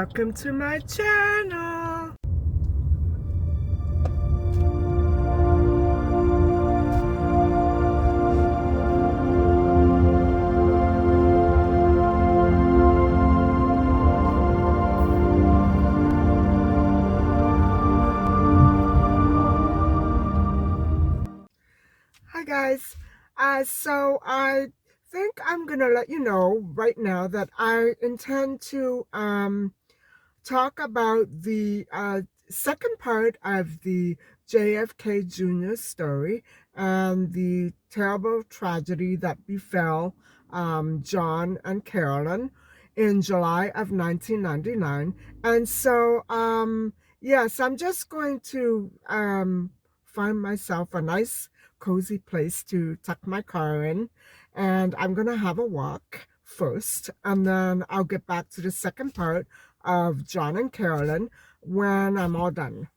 welcome to my channel. Hi guys, so I think I'm gonna let you know right now that I intend to talk about the second part of the JFK Jr. story and the terrible tragedy that befell John and Carolyn in July of 1999. And so, yes, I'm just going to find myself a nice, cozy place to tuck my car in, and I'm going to have a walk first, and then I'll get back to the second part of John and Carolyn when I'm all done.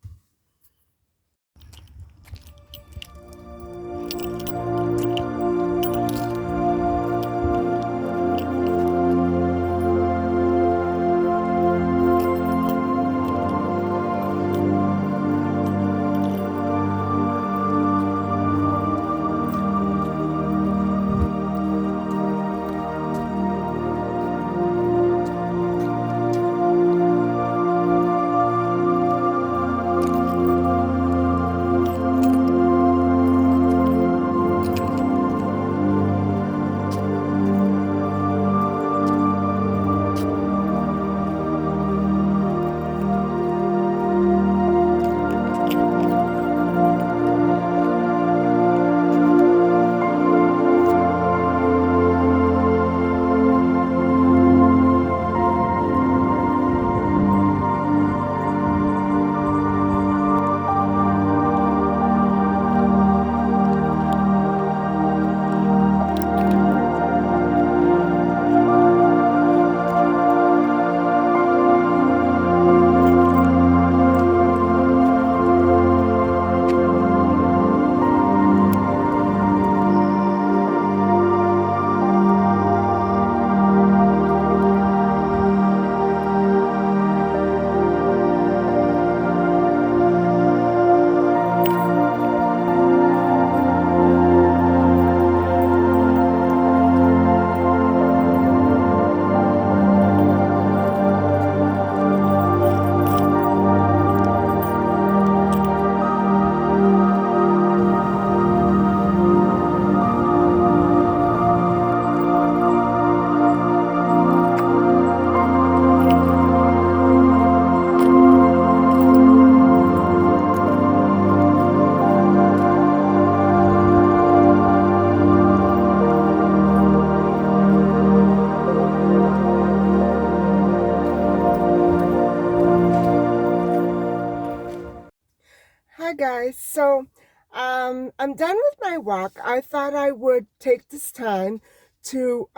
Hi guys, so I'm done with my walk. I thought I would take this time to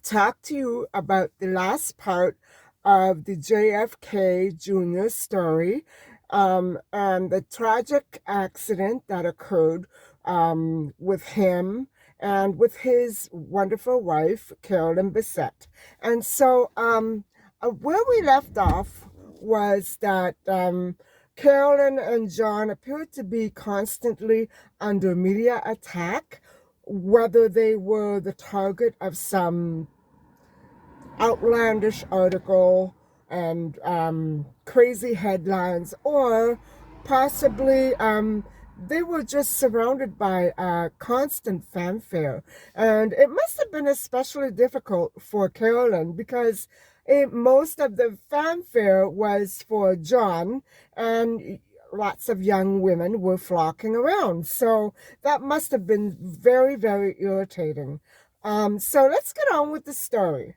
talk to you about the last part of the JFK Jr. story, and the tragic accident that occurred with him and with his wonderful wife, Carolyn Bissett. And so where we left off was that Carolyn and John appeared to be constantly under media attack, whether they were the target of some outlandish article and crazy headlines, or possibly they were just surrounded by constant fanfare. And it must have been especially difficult for Carolyn because most of the fanfare was for John, and lots of young women were flocking around. So that must have been very, very irritating. So let's get on with the story.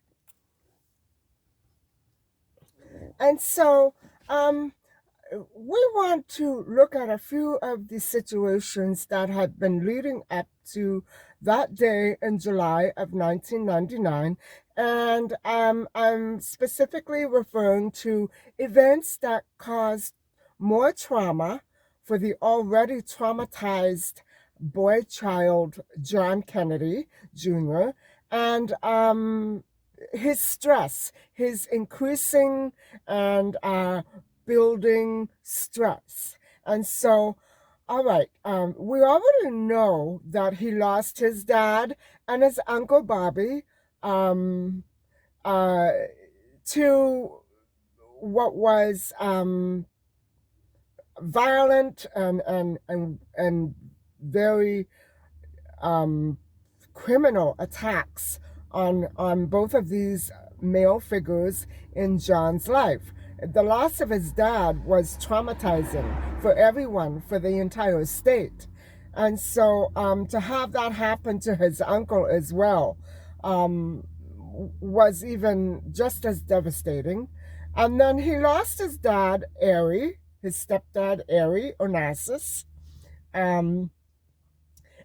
And so we want to look at a few of the situations that had been leading up to that day in July of 1999. And I'm specifically referring to events that caused more trauma for the already traumatized boy child John Kennedy Jr. and his stress, his increasing and building stress. And so, all right, we already know that he lost his dad and his uncle Bobby um, uh, to what was violent and very um, criminal attacks on both of these male figures in John's life. The loss of his dad was traumatizing for everyone, for the entire state. And so to have that happen to his uncle as well was even just as devastating. And then he lost his dad, Ari, his stepdad, Ari Onassis. Um,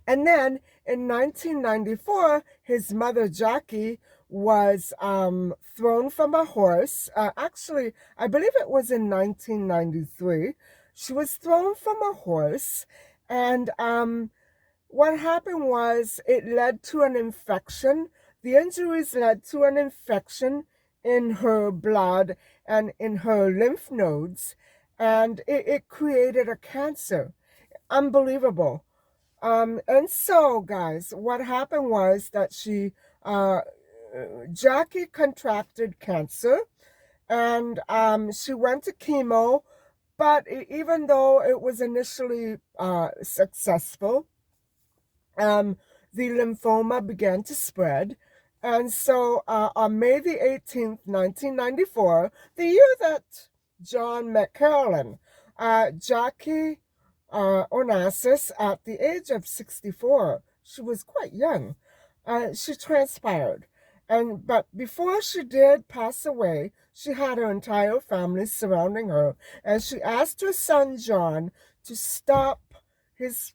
and then in 1994, his mother, Jackie, was thrown from a horse. Actually, I believe it was in 1993. She was thrown from a horse. And what happened was it led to an infection. The injuries led to an infection in her blood and in her lymph nodes. And it created a cancer. Unbelievable. And so, guys, what happened was that uh, Jackie contracted cancer and she went to chemo, but even though it was initially successful, um, the lymphoma began to spread. And so on May the 18th, 1994, the year that John met Carolyn, Jackie Onassis, at the age of 64, she was quite young, she transpired. But before she did pass away, she had her entire family surrounding her, and she asked her son John to stop his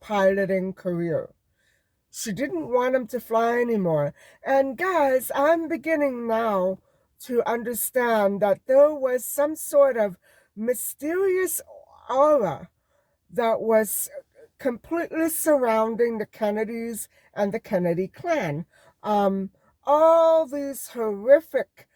piloting career. She didn't want him to fly anymore. And guys, I'm beginning now to understand that there was some sort of mysterious aura that was completely surrounding the Kennedys and the Kennedy clan. Um, all these horrific,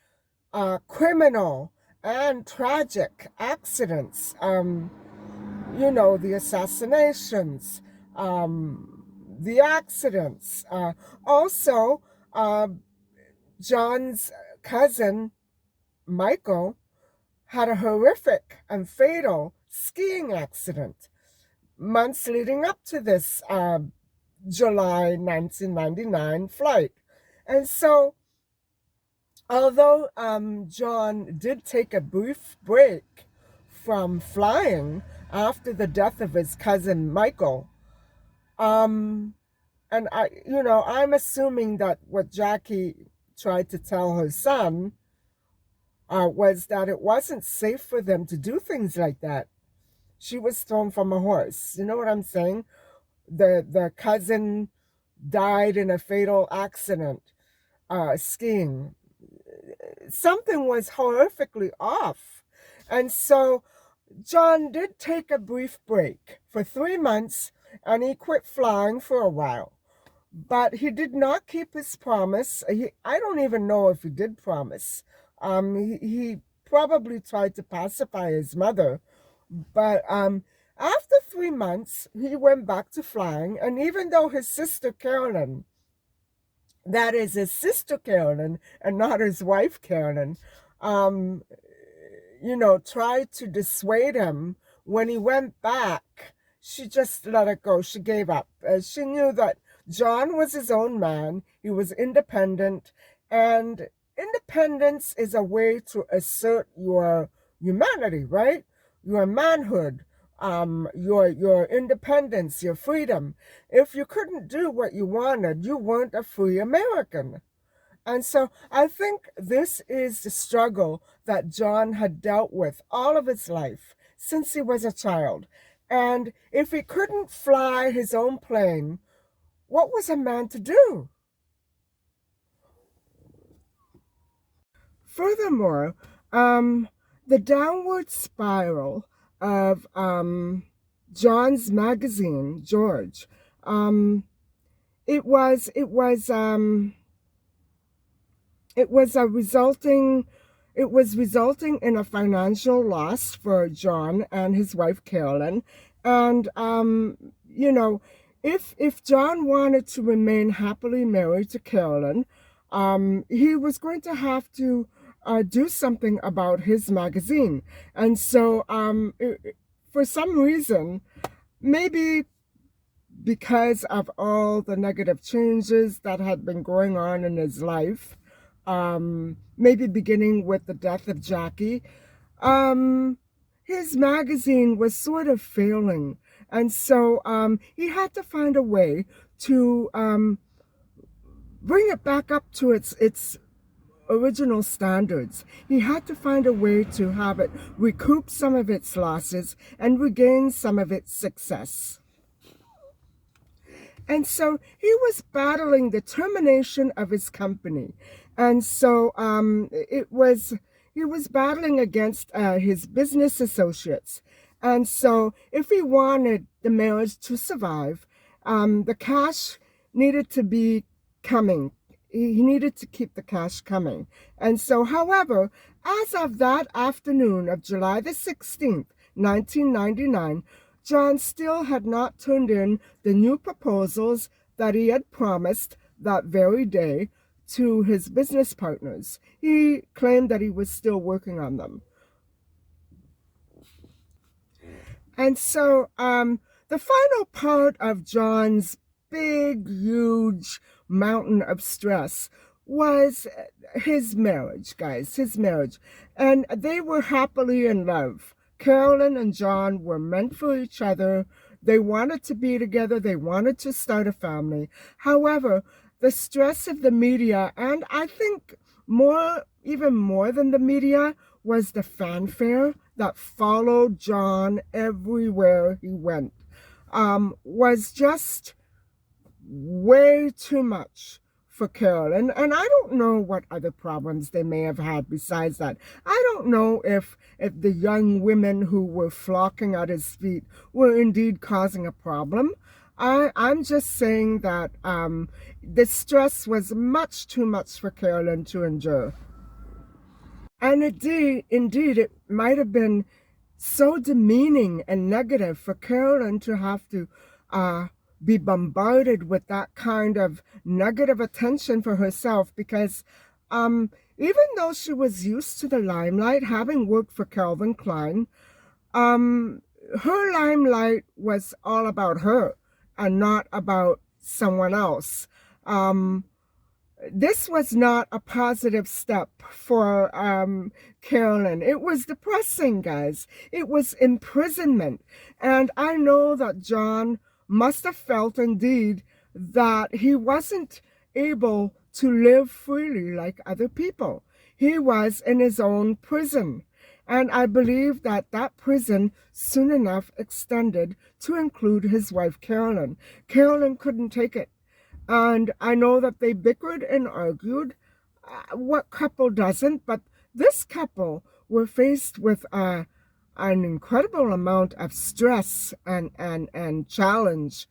criminal, and tragic accidents. The assassinations, the accidents. Also, uh, John's cousin, Michael, had a horrific and fatal skiing accident months leading up to this July 1999 flight. And so, although John did take a brief break from flying after the death of his cousin Michael, um, and I'm assuming that what Jackie tried to tell her son was that it wasn't safe for them to do things like that. She was thrown from a horse. You know what I'm saying? The cousin died in a fatal accident skiing. Something was horrifically off. And so John did take a brief break for 3 months and he quit flying for a while. But he did not keep his promise. I don't even know if he did promise. He probably tried to pacify his mother. But after 3 months, he went back to flying. And even though his sister Carolyn, that is his sister Carolyn and not his wife Carolyn, um, tried to dissuade him. When he went back, she just let it go. She gave up. She knew that John was his own man. He was independent. And independence is a way to assert your humanity, right? Your manhood, your independence, your freedom. If you couldn't do what you wanted, you weren't a free American. And so I think this is the struggle that John had dealt with all of his life since he was a child. And if he couldn't fly his own plane, what was a man to do? Furthermore, the downward spiral of John's magazine, George, it was it was a resulting it was resulting in a financial loss for John and his wife Carolyn. And you know, if John wanted to remain happily married to Carolyn, he was going to have to do something about his magazine. And so for some reason, maybe because of all the negative changes that had been going on in his life, maybe beginning with the death of Jackie, um, his magazine was sort of failing. And so he had to find a way to bring it back up to its original standards. He had to find a way to have it recoup some of its losses and regain some of its success. And so he was battling the termination of his company. And so he was battling against his business associates. And so if he wanted the marriage to survive, the cash needed to be coming. He needed to keep the cash coming. And so, however, as of that afternoon of July the 16th, 1999, John still had not turned in the new proposals that he had promised that very day to his business partners. He claimed that he was still working on them. And so the final part of John's big, huge mountain of stress was his marriage, guys, his marriage. And they were happily in love. Carolyn and John were meant for each other. They wanted to be together. They wanted to start a family. However, the stress of the media, and I think even more than the media, was the fanfare that followed John everywhere he went, was just way too much for Carolyn. And I don't know what other problems they may have had besides that. I don't know if the young women who were flocking at his feet were indeed causing a problem. I'm just saying that the stress was much too much for Carolyn to endure. And indeed, it might have been so demeaning and negative for Carolyn to have to be bombarded with that kind of negative attention for herself, because even though she was used to the limelight, having worked for Calvin Klein, her limelight was all about her and not about someone else. This was not a positive step for Carolyn. It was depressing, guys. It was imprisonment. And I know that John must have felt indeed that he wasn't able to live freely like other people. He was in his own prison. And I believe that that prison soon enough extended to include his wife, Carolyn. Carolyn couldn't take it. And I know that they bickered and argued. What couple doesn't? But this couple were faced with an incredible amount of stress and challenge.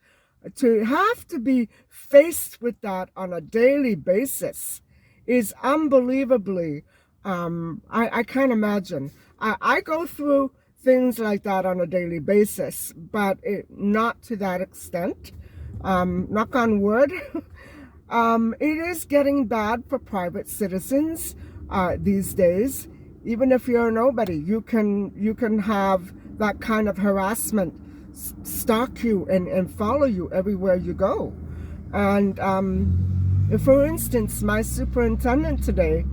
To have to be faced with that on a daily basis is unbelievably, I can't imagine. I go through things like that on a daily basis, but not to that extent. Knock on wood. It is getting bad for private citizens these days. Even if you're nobody, you can have that kind of harassment stalk you and follow you everywhere you go. And for instance, my superintendent today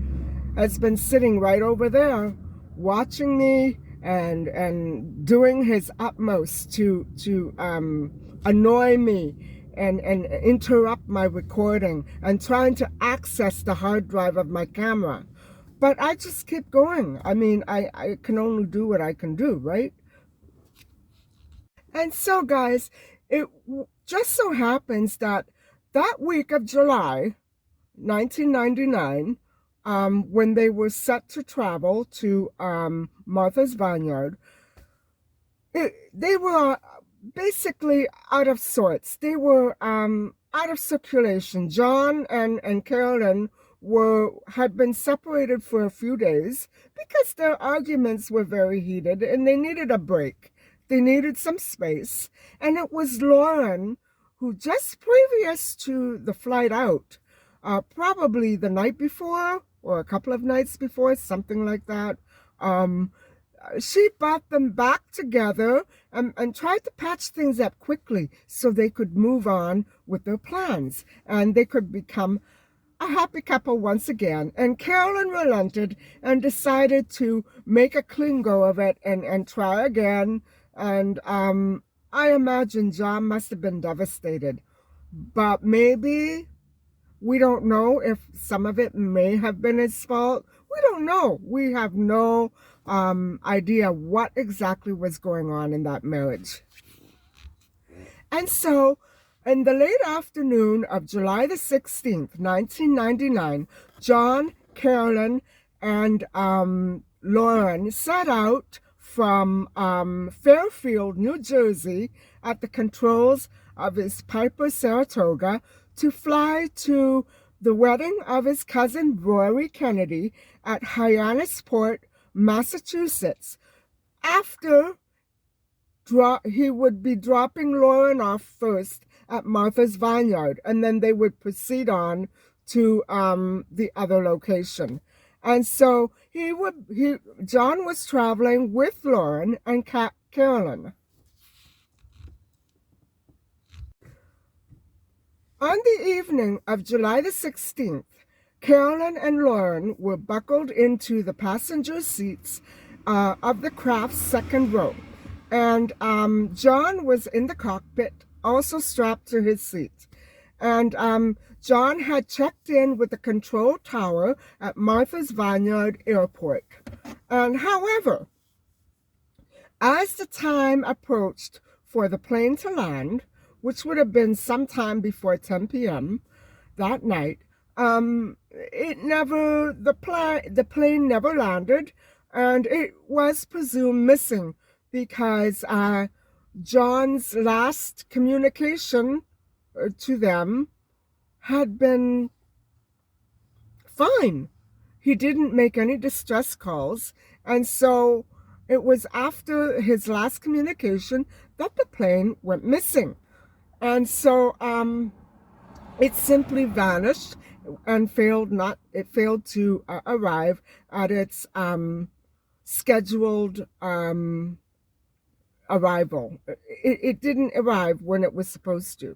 has been sitting right over there watching me and doing his utmost to annoy me and interrupt my recording and trying to access the hard drive of my camera. But I just keep going. I mean, I can only do what I can do, right? And so, guys, it just so happens that that week of July 1999, when they were set to travel to Martha's Vineyard, they were basically out of sorts. They were out of circulation. John and Carolyn had been separated for a few days because their arguments were very heated and they needed a break. They needed some space. And it was Lauren who, just previous to the flight out, probably the night before or a couple of nights before, something like that, she brought them back together and tried to patch things up quickly so they could move on with their plans and they could become a happy couple once again. And Carolyn relented and decided to make a clean go of it and try again. And I imagine John must have been devastated. But maybe, we don't know if some of it may have been his fault. We don't know. We have no idea what exactly was going on in that marriage. And so, in the late afternoon of July the 16th, 1999, John, Carolyn, and Lauren set out from Fairfield, New Jersey, at the controls of his Piper Saratoga to fly to the wedding of his cousin Rory Kennedy at Hyannisport, Massachusetts. After he would be dropping Lauren off first at Martha's Vineyard, and then they would proceed on to the other location. And so John was traveling with Lauren and Carolyn. On the evening of July the 16th, Carolyn and Lauren were buckled into the passenger seats of the craft's second row. And John was in the cockpit, also strapped to his seat. And John had checked in with the control tower at Martha's Vineyard Airport. And however, as the time approached for the plane to land, which would have been sometime before 10 p.m. that night, the plane never landed, and it was presumed missing because John's last communication to them had been fine. He didn't make any distress calls, and so it was after his last communication that the plane went missing. And so it simply vanished and failed to arrive at its scheduled arrival. It didn't arrive when it was supposed to.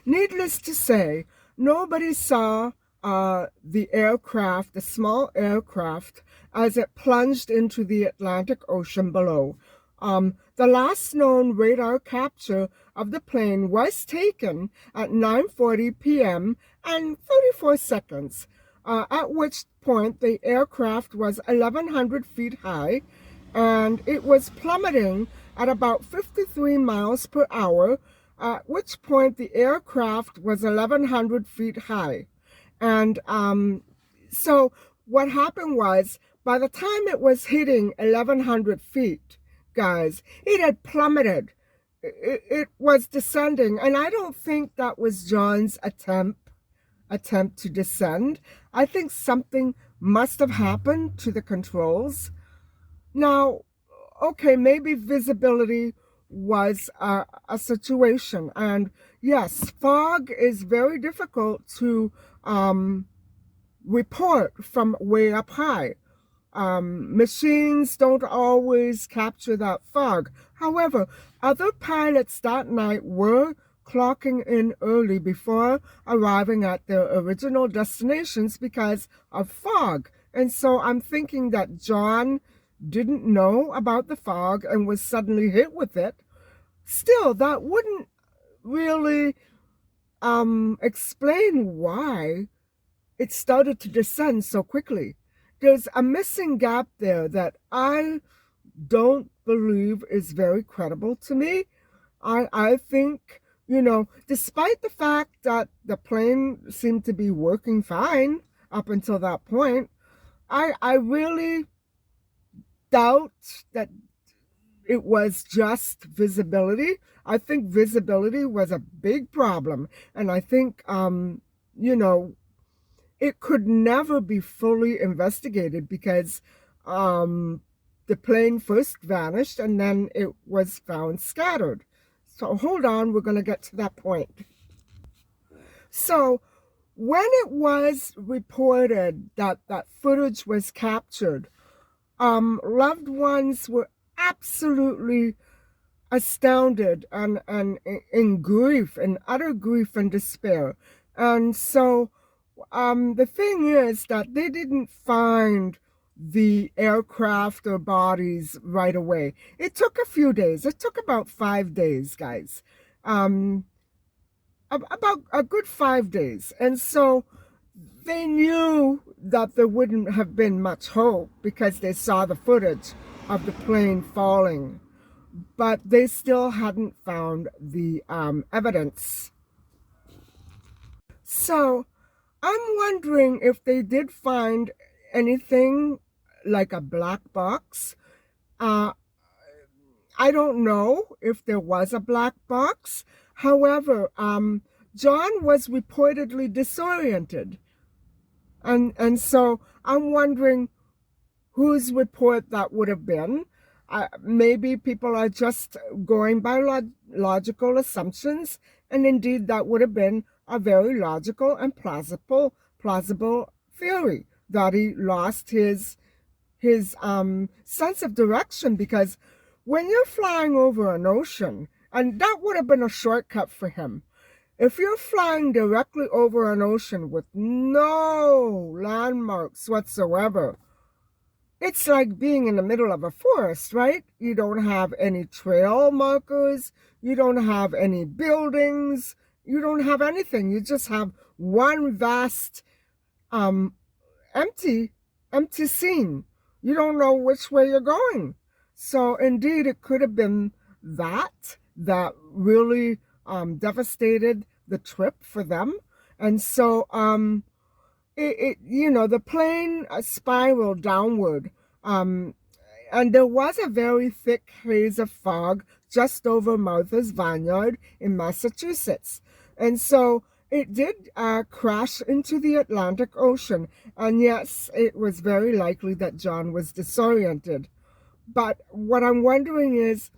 Needless to say, nobody saw the small aircraft, as it plunged into the Atlantic Ocean below. The last known radar capture of the plane was taken at 9:40 p.m. and 34 seconds, at which point the aircraft was 1,100 feet high, and it was plummeting at about 53 miles per hour, at which point the aircraft was 1,100 feet high. And so what happened was, by the time it was hitting 1,100 feet, guys, it had plummeted. It was descending, and I don't think that was John's attempt to descend. I think something must have happened to the controls. Now, okay, maybe visibility was a situation, and yes, fog is very difficult to report from way up high. Machines don't always capture that fog. However, other pilots that night were clocking in early before arriving at their original destinations because of fog. And so I'm thinking that John didn't know about the fog and was suddenly hit with it. Still, that wouldn't really explain why it started to descend so quickly. There's a missing gap there that I don't believe is very credible to me. I think, despite the fact that the plane seemed to be working fine up until that point, I really doubt that it was just visibility. I think visibility was a big problem. And I think you know, it could never be fully investigated because um, the plane first vanished and then it was found scattered. So hold on, we're going to get to that point. So when it was reported that that footage was captured, loved ones were absolutely astounded and in grief, in utter grief and despair. And so the thing is that they didn't find the aircraft or bodies right away. It took a few days. It took about 5 days, guys. Um, about a good 5 days. And so they knew that there wouldn't have been much hope because they saw the footage of the plane falling, but they still hadn't found the evidence. So I'm wondering if they did find anything like a black box. Uh, I don't know if there was a black box. However, John was reportedly disoriented. And so I'm wondering whose report that would have been. Maybe people are just going by logical assumptions, and indeed that would have been a very logical and plausible theory that he lost his sense of direction, because when you're flying over an ocean, and that would have been a shortcut for him. If you're flying directly over an ocean with no landmarks whatsoever, it's like being in the middle of a forest, right? You don't have any trail markers, you don't have any buildings, you don't have anything. You just have one vast um empty scene. You don't know which way you're going. So indeed it could have been that really devastated the trip for them. And so the plane spiraled downward, and there was a very thick haze of fog just over Martha's Vineyard in Massachusetts. And so it did crash into the Atlantic Ocean. And yes, it was very likely that John was disoriented. But what I'm wondering is,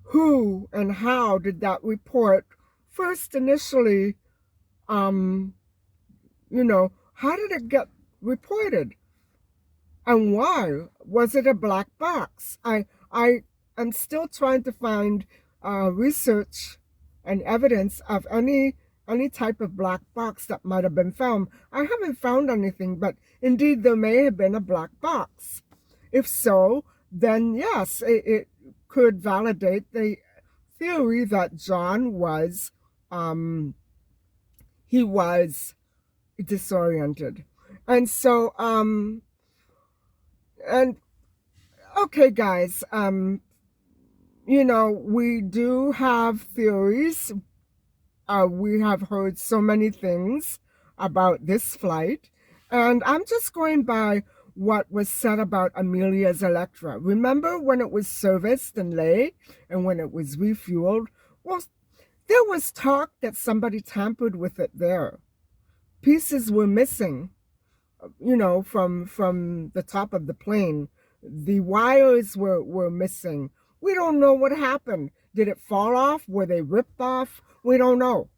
who and how did that report first initially, how did it get reported? And why? Was it a black box? I am still trying to find research and evidence of any type of black box that might have been found. I haven't found anything, but indeed there may have been a black box. If so, then yes, it could validate the theory that John was he was disoriented. And so and okay, guys, we do have theories. We have heard so many things about this flight, and I'm just going by what was said about Amelia's Electra. Remember when it was serviced and lay, and when it was refueled? Well, there was talk that somebody tampered with it there. Pieces were missing, from the top of the plane. The wires were missing. We don't know what happened. Did it fall off? Were they ripped off? We don't know.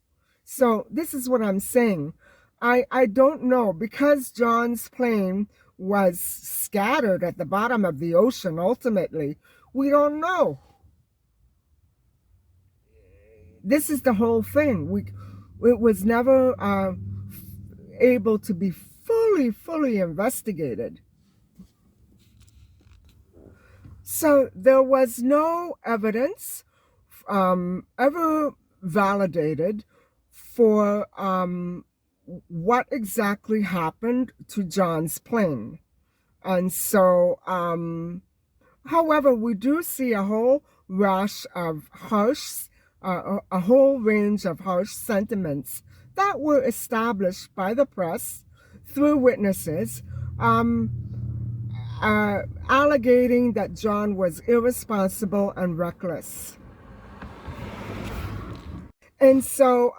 So this is what I'm saying. I don't know, because John's plane was scattered at the bottom of the ocean ultimately. We don't know. This is the whole thing. It was never able to be fully investigated. So there was no evidence ever validated for what exactly happened to John's plane. And so, however, we do see a whole rash of a whole range of harsh sentiments that were established by the press through witnesses, alleging that John was irresponsible and reckless. And so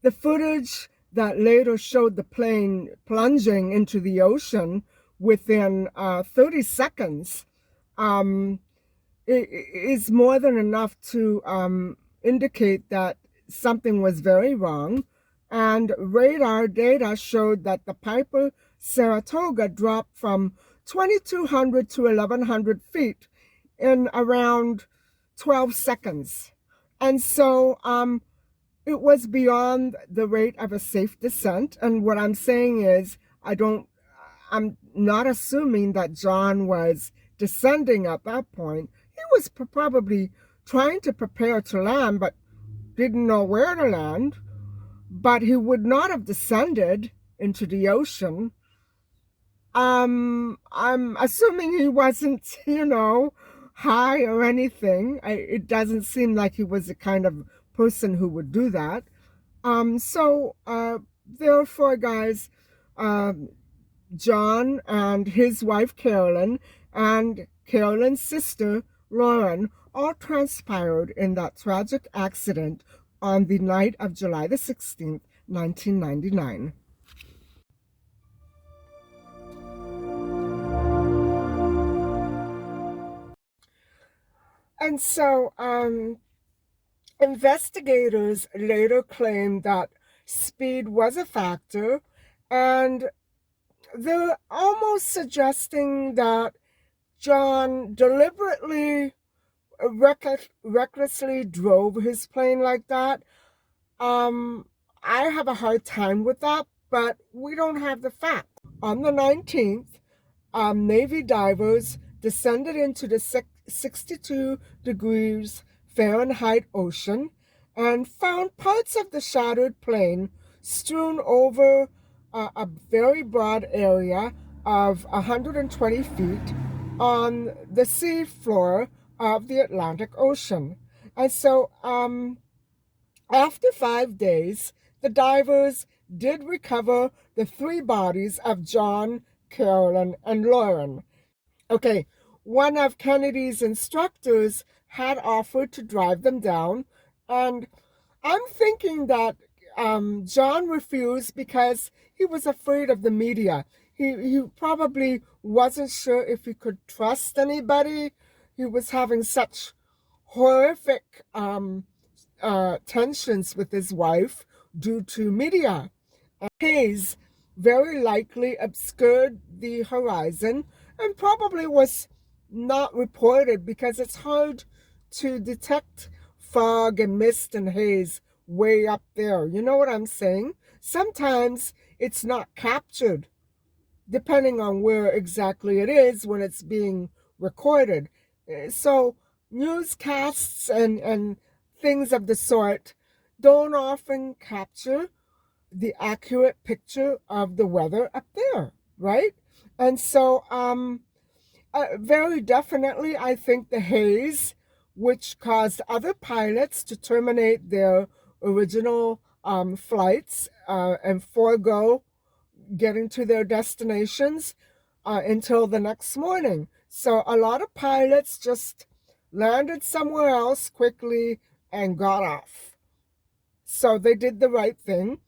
the footage that later showed the plane plunging into the ocean within 30 seconds um, is more than enough to indicate that something was very wrong. And radar data showed that the Piper Saratoga dropped from 2,200 to 1,100 feet in around 12 seconds. And so it was beyond the rate of a safe descent. And what I'm saying is, I'm not assuming that John was descending at that point. He was probably trying to prepare to land, but didn't know where to land. But he would not have descended into the ocean. I'm assuming he wasn't, high or anything. It doesn't seem like he was the kind of person who would do that. Therefore, guys, John and his wife Carolyn and Carolyn's sister Lauren all transpired in that tragic accident on the night of July the 16th, 1999. And so, investigators later claimed that speed was a factor, and they're almost suggesting that John deliberately, recklessly drove his plane like that. I have a hard time with that, but we don't have the facts. On the 19th, Navy divers descended into the 62 degrees Fahrenheit ocean and found parts of the shattered plane strewn over a very broad area of 120 feet on the sea floor of the Atlantic Ocean. And so after 5 days, the divers did recover the three bodies of John, Carolyn, and Lauren. Okay, one of Kennedy's instructors had offered to drive them down, and I'm thinking that John refused because he was afraid of the media. He probably wasn't sure if he could trust anybody. He was having such horrific tensions with his wife due to media. Haze very likely obscured the horizon and probably was not reported because it's hard to detect fog and mist and haze way up there. You know what I'm saying? Sometimes it's not captured, depending on where exactly it is when it's being recorded. So newscasts and things of the sort don't often capture the accurate picture of the weather up there, right? And so very definitely, I think the haze, which caused other pilots to terminate their original flights and forego getting to their destinations until the next morning. So a lot of pilots just landed somewhere else quickly and got off. So they did the right thing.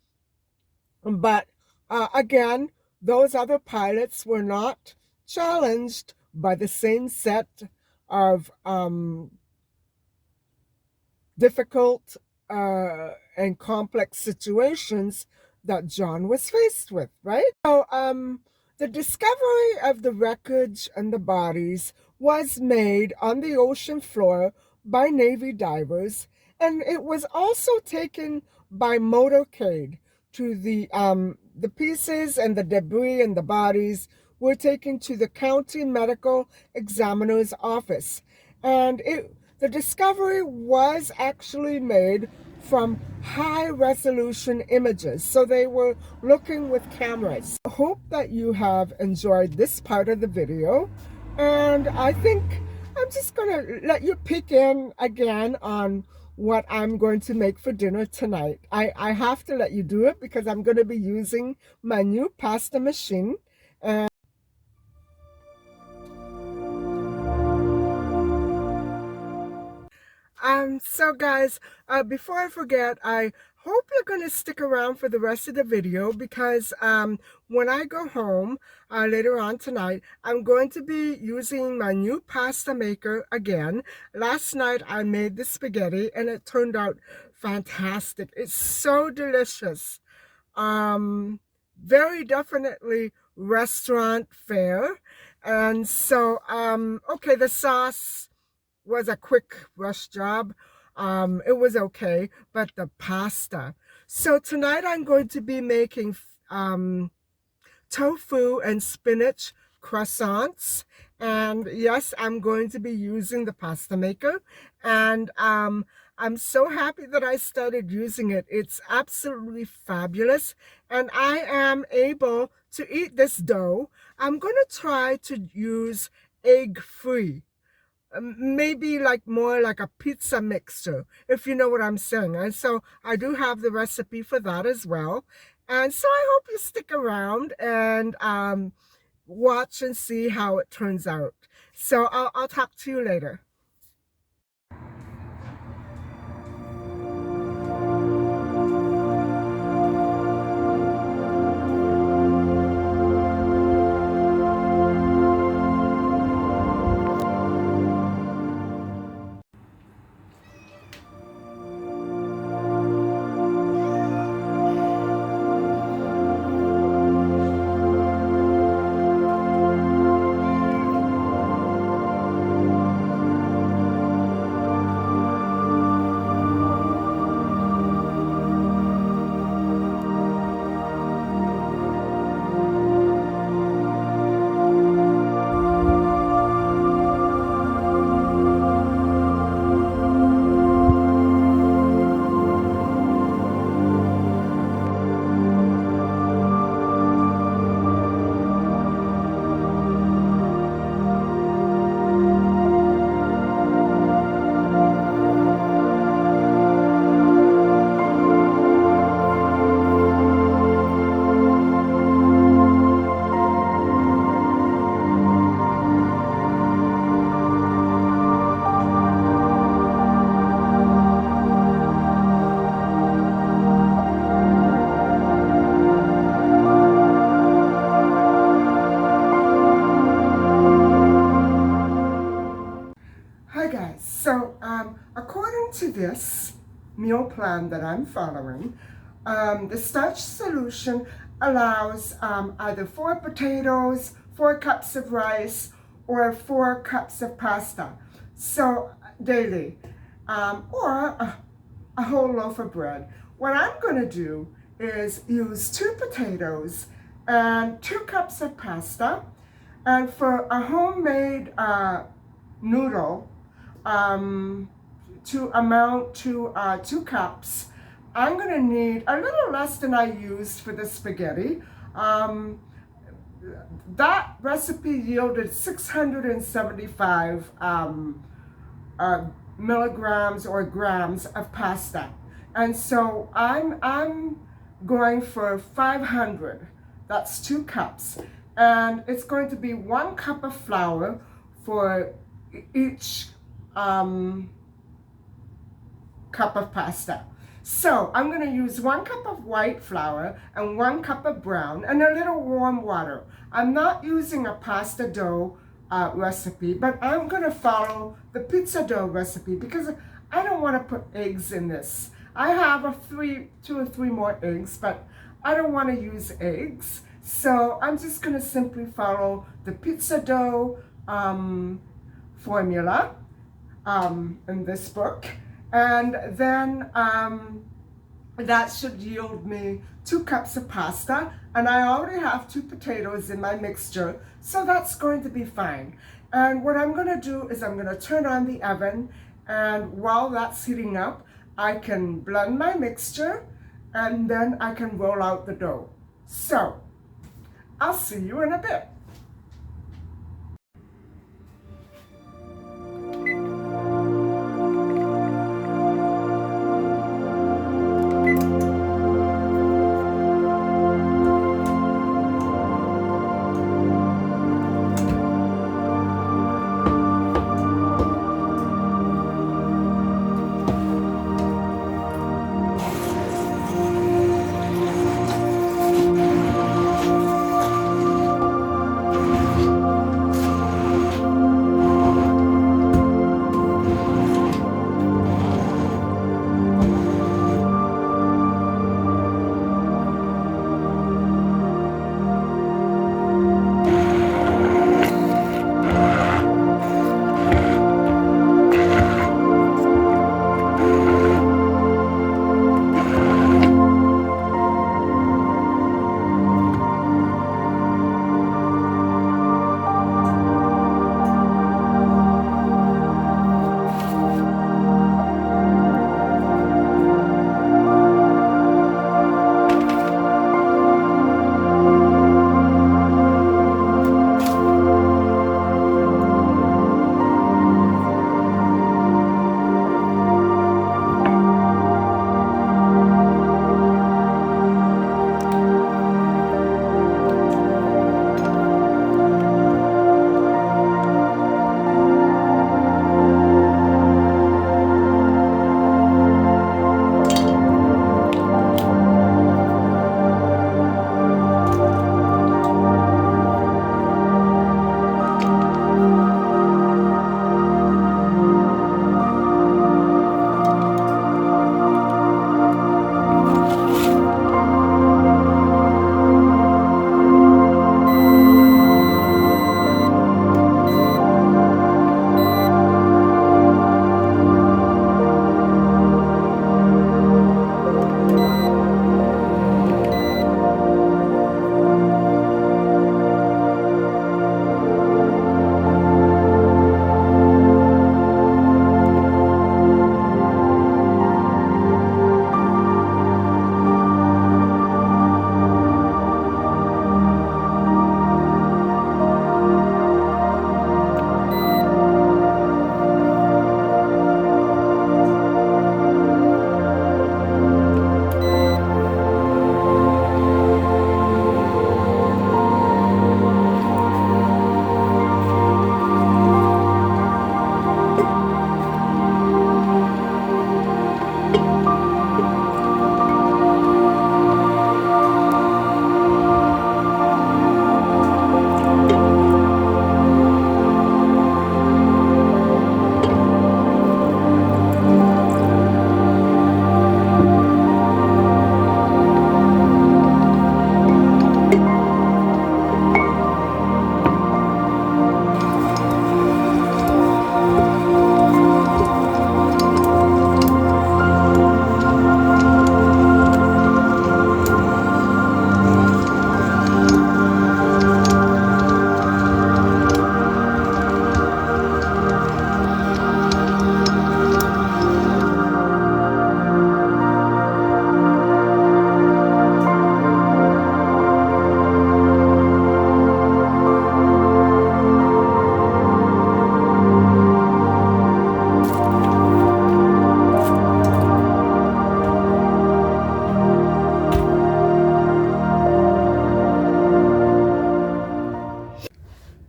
But again, those other pilots were not challenged by the same set of difficult and complex situations that John was faced with, right? So the discovery of the wreckage and the bodies was made on the ocean floor by Navy divers, and it was also taken by motorcade to the pieces and the debris and the bodies were taken to the county medical examiner's office. And the discovery was actually made from high resolution images. So they were looking with cameras. I hope that you have enjoyed this part of the video. And I think I'm just going to let you peek in again on what I'm going to make for dinner tonight. I have to let you do it because I'm going to be using my new pasta machine. And So guys, before I forget, I hope you're going to stick around for the rest of the video because when I go home later on tonight, I'm going to be using my new pasta maker again. Last night I made the spaghetti and it turned out fantastic. It's so delicious. Um, Very definitely restaurant fare. And so, okay, the sauce was a quick rush job. It was okay, but the pasta. So tonight I'm going to be making tofu and spinach croissants. And yes, I'm going to be using the pasta maker. And I'm so happy that I started using it. It's absolutely fabulous. And I am able to eat this dough. I'm going to try to use egg-free, maybe like more like a pizza mixture, if you know what I'm saying. And so I do have the recipe for that as well. And so I hope you stick around and watch and see how it turns out. So I'll talk to you later. Hi guys, so according to this meal plan that I'm following, the starch solution allows either 4 potatoes, 4 cups of rice, or 4 cups of pasta, so daily, or a whole loaf of bread. What I'm going to do is use 2 potatoes and 2 cups of pasta, and for a homemade noodle, to amount to 2 cups, I'm going to need a little less than I used for the spaghetti. That recipe yielded 675 milligrams or grams of pasta. And so I'm going for 500. That's 2 cups. And it's going to be 1 cup of flour for each cup of pasta. So I'm going to use 1 cup of white flour and 1 cup of brown and a little warm water. I'm not using a pasta dough recipe, but I'm going to follow the pizza dough recipe because I don't want to put eggs in this. I have 2 or 3 more eggs, but I don't want to use eggs. So I'm just going to simply follow the pizza dough formula in this book, and then that should yield me 2 cups of pasta, and I already have 2 potatoes in my mixture, so that's going to be fine. And what I'm going to do is I'm going to turn on the oven, and while that's heating up, I can blend my mixture, and then I can roll out the dough. So I'll see you in a bit.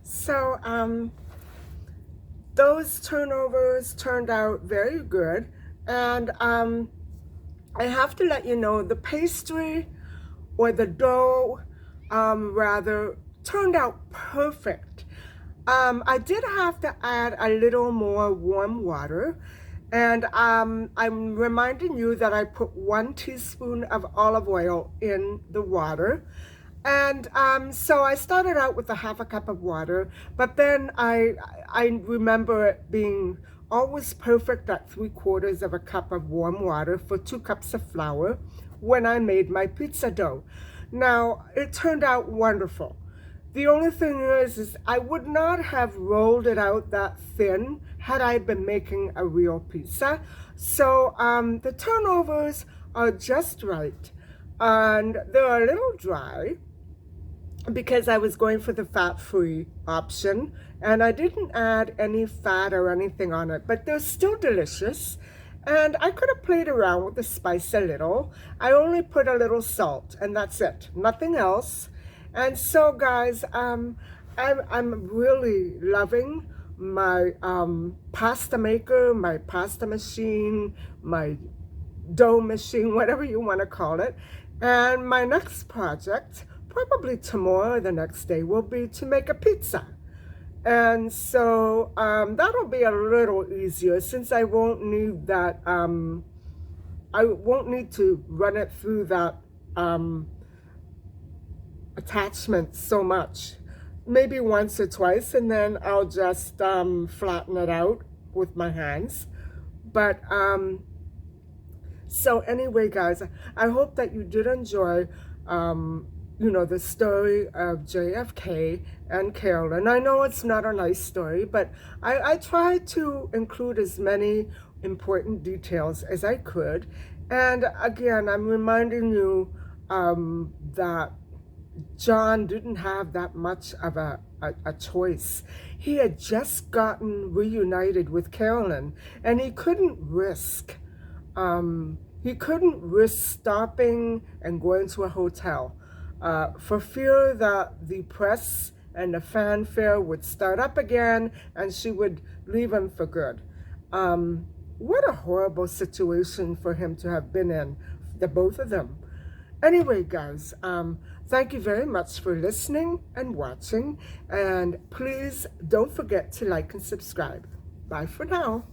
So, those turnovers turned out very good. And I have to let you know the pastry or the dough, rather, turned out perfect. I did have to add a little more warm water. And I'm reminding you that I put 1 teaspoon of olive oil in the water. And so I started out with a half a cup of water, but then I remember it being always perfect at 3/4 of a cup of warm water for 2 cups of flour when I made my pizza dough. Now, it turned out wonderful. The only thing is I would not have rolled it out that thin had I been making a real pizza. So the turnovers are just right. And they're a little dry because I was going for the fat-free option, and I didn't add any fat or anything on it, but they're still delicious. And I could have played around with the spice a little. I only put a little salt, and that's it, nothing else. And so, guys, I'm really loving my pasta maker, my pasta machine, my dough machine, whatever you want to call it. And my next project, probably tomorrow or the next day, will be to make a pizza. And so that'll be a little easier since I won't need that, I won't need to run it through that attachment so much. Maybe once or twice, and then I'll just flatten it out with my hands. But so anyway, guys, I hope that you did enjoy, the story of JFK and Carolyn. I know it's not a nice story, but I tried to include as many important details as I could. And again, I'm reminding you that John didn't have that much of a choice. He had just gotten reunited with Carolyn, and he couldn't risk stopping and going to a hotel for fear that the press and the fanfare would start up again and she would leave him for good. What a horrible situation for him to have been in, the both of them. Anyway, guys, thank you very much for listening and watching, and please don't forget to like and subscribe. Bye for now.